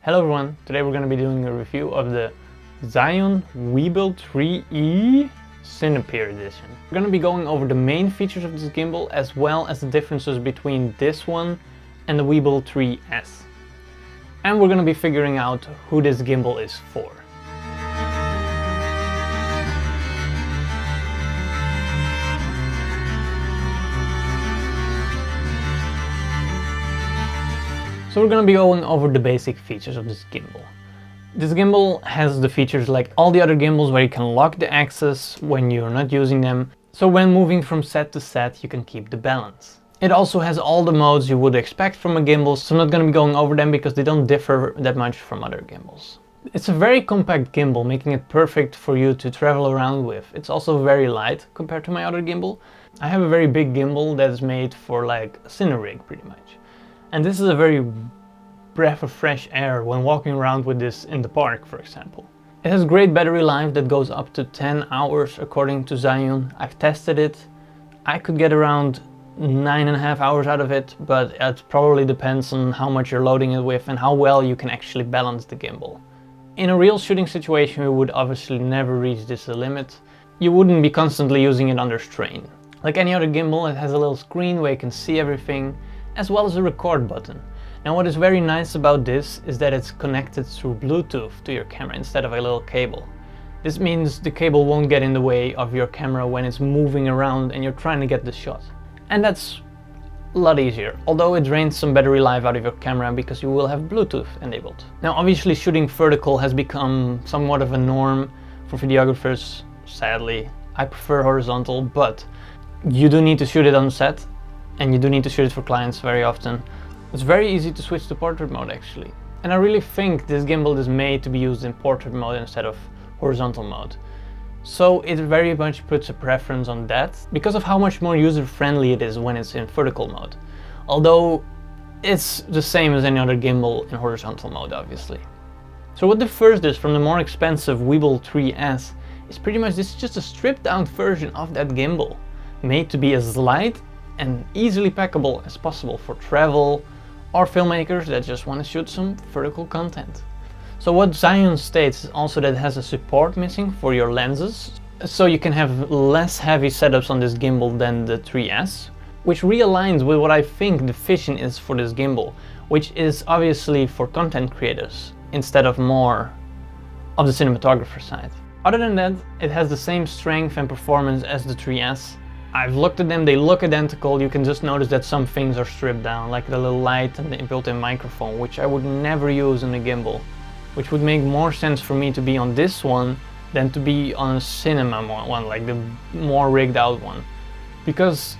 Hello everyone, today we're going to be doing a review of the Zhiyun Weebill 3E Cinepeer edition. We're going to be going over the main features of this gimbal as well as the differences between this one and the Weebill 3S. And we're going to be figuring out who this gimbal is for. So we're going to be going over the basic features of this gimbal. This gimbal has the features like all the other gimbals where you can lock the axis when you're not using them. So when moving from set to set you can keep the balance. It also has all the modes you would expect from a gimbal, so I'm not going to be going over them because they don't differ that much from other gimbals. It's a very compact gimbal, making it perfect for you to travel around with. It's also very light compared to my other gimbal. I have a very big gimbal that is made for like a cine rig pretty much. And this is a very breath of fresh air when walking around with this in the park, for example. It has great battery life that goes up to 10 hours according to Zhiyun. I've tested it. I could get around 9.5 hours out of it, but it probably depends on how much you're loading it with and how well you can actually balance the gimbal. In a real shooting situation you would obviously never reach this limit. You wouldn't be constantly using it under strain. Like any other gimbal, it has a little screen where you can see everything, as well as a record button. Now what is very nice about this is that it's connected through Bluetooth to your camera instead of a little cable. This means the cable won't get in the way of your camera when it's moving around and you're trying to get the shot. And that's a lot easier, although it drains some battery life out of your camera because you will have Bluetooth enabled. Now obviously shooting vertical has become somewhat of a norm for videographers, sadly. I prefer horizontal, but you do need to shoot it on set. And you do need to shoot it for clients very often. It's very easy to switch to portrait mode actually. And I really think this gimbal is made to be used in portrait mode instead of horizontal mode. So it very much puts a preference on that because of how much more user-friendly it is when it's in vertical mode. Although it's the same as any other gimbal in horizontal mode obviously. So what differs this from the more expensive Weebill 3S is pretty much this is just a stripped down version of that gimbal, made to be as light and easily packable as possible for travel or filmmakers that just want to shoot some vertical content. So what Zhiyun states is also that it has a support missing for your lenses, so you can have less heavy setups on this gimbal than the 3S, which realigns with what I think the vision is for this gimbal, which is obviously for content creators instead of more of the cinematographer side. Other than that, it has the same strength and performance as the 3S. I've looked at them, they look identical. You can just notice that some things are stripped down, like the little light and the built-in microphone, which I would never use on a gimbal, which would make more sense for me to be on this one than to be on a cinema one, like the more rigged out one. Because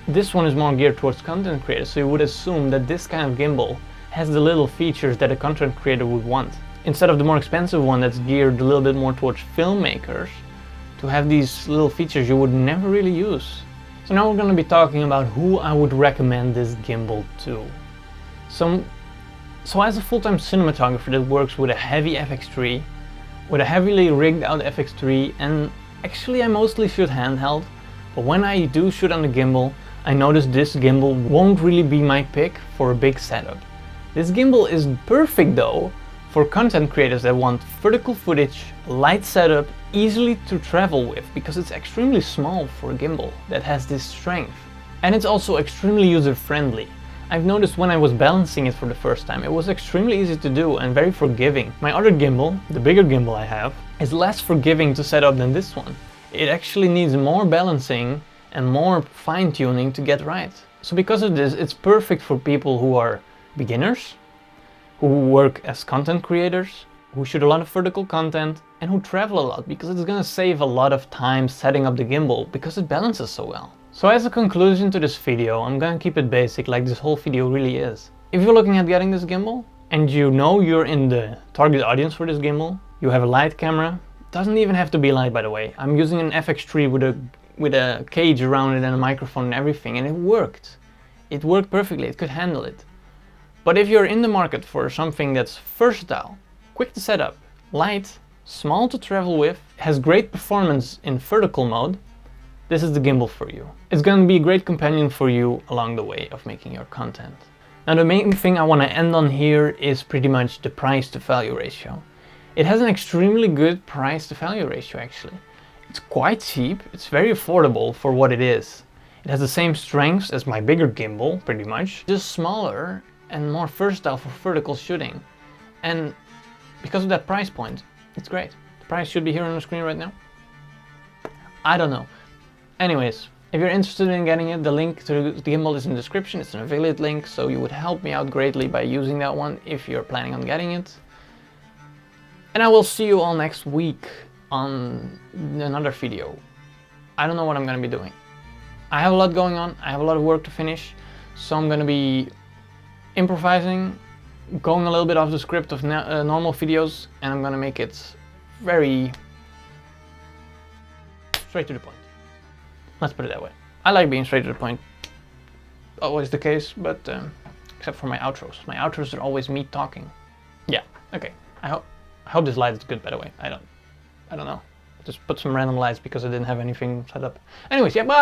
this one is more geared towards content creators, so you would assume that this kind of gimbal has the little features that a content creator would want. Instead of the more expensive one that's geared a little bit more towards filmmakers, to have these little features you would never really use. So now we're going to be talking about who I would recommend this gimbal to. So as a full-time cinematographer that works with a heavy FX3, with a heavily rigged out FX3, and actually I mostly shoot handheld, but when I do shoot on the gimbal, I notice this gimbal won't really be my pick for a big setup. This gimbal is perfect though for content creators that want vertical footage, light setup, easily to travel with, because it's extremely small for a gimbal that has this strength. And it's also extremely user-friendly. I've noticed when I was balancing it for the first time, it was extremely easy to do and very forgiving. My other gimbal, the bigger gimbal I have, is less forgiving to set up than this one. It actually needs more balancing and more fine-tuning to get right. So because of this, it's perfect for people who are beginners, who work as content creators, who shoot a lot of vertical content, and who travel a lot, because it's gonna save a lot of time setting up the gimbal because it balances so well. So as a conclusion to this video, I'm gonna keep it basic like this whole video really is. If you're looking at getting this gimbal and you know you're in the target audience for this gimbal, you have a light camera, doesn't even have to be light by the way. I'm using an FX3 with a cage around it and a microphone and everything, and it worked. It worked perfectly, it could handle it. But if you're in the market for something that's versatile, quick to set up, light, small to travel with, has great performance in vertical mode, this is the gimbal for you. It's going to be a great companion for you along the way of making your content. Now the main thing I want to end on here is pretty much the price to value ratio. It has an extremely good price to value ratio actually. It's quite cheap, it's very affordable for what it is. It has the same strengths as my bigger gimbal, pretty much, just smaller and more versatile for vertical shooting. And because of that price point, it's great. The price should be here on the screen right now. I don't know. Anyways, if you're interested in getting it, the link to the gimbal is in the description. It's an affiliate link, so you would help me out greatly by using that one if you're planning on getting it. And I will see you all next week on another video. I don't know what I'm gonna be doing. I have a lot going on, I have a lot of work to finish, so I'm gonna be improvising, going a little bit off the script of normal videos, and I'm gonna make it very straight to the point. Let's put it that way. I like being straight to the point. Always the case, but except for my outros. My outros are always me talking. Yeah, okay. I hope this light is good, by the way. I don't know. Just put some random lights because I didn't have anything set up. Anyways, yeah, bye!